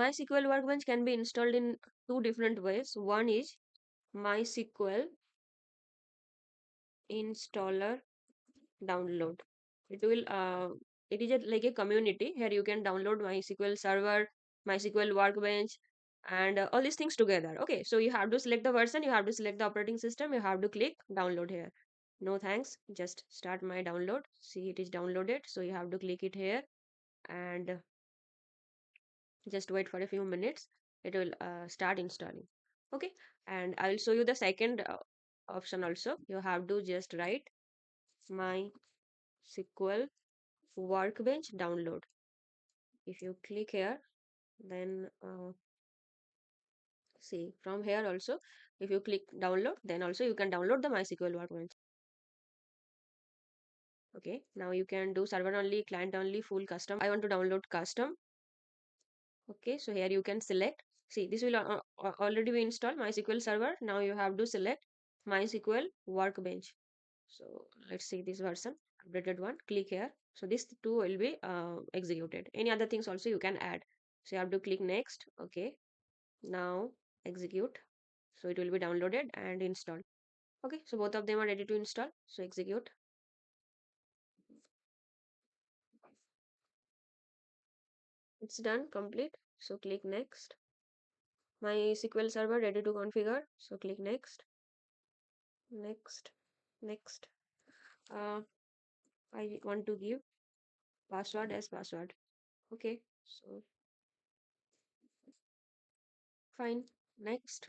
MySQL Workbench can be installed in two different ways. One is MySQL installer download. It will it is like a community. Here you can download MySQL server, MySQL Workbench, and all these things together. Okay, so you have to select the version, you have to select the operating system, you have to click download here. No thanks, just start my download. See, it is downloaded, so you have to click it here and just wait for a few minutes. It will start installing. Okay, and I will show you the second option also. You have to just write MySQL Workbench download. If you click here, then see, from here also, if you click download, then also you can download the MySQL Workbench. Okay, now you can do server only, client only, full custom. I want to download custom. Okay, so here you can select. See, this will already be installed MySQL server. Now you have to select MySQL Workbench. So let's see this version, updated one. Click here. So this two will be executed. Any other things also you can add. So you have to click next. Okay, now execute. So it will be downloaded and installed. Okay, so both of them are ready to install. So execute. It's done, complete. So click next. My SQL server ready to configure. So click next, next, next. Uh, I want to give password as password. Okay, so fine. Next,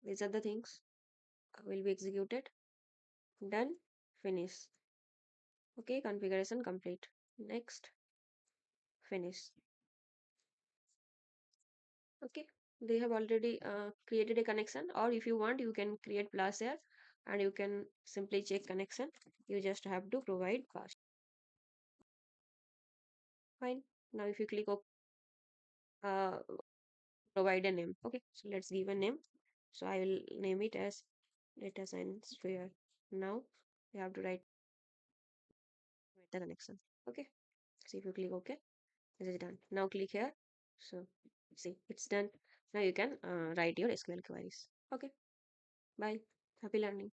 these are the things will be executed. Done, finish. Okay, configuration complete. Next, finish. Okay, they have already created a connection, or if you want you can create plus here and you can simply check connection. You just have to provide password. Fine. Now if you click uh, provide a name. Okay, so let's give a name. So I will name it as data science sphere. Now you have to write the connection. Okay, so if you click OK, this is done. Now click here. So see, it's done. Now you can write your SQL queries. Okay, bye. Happy learning.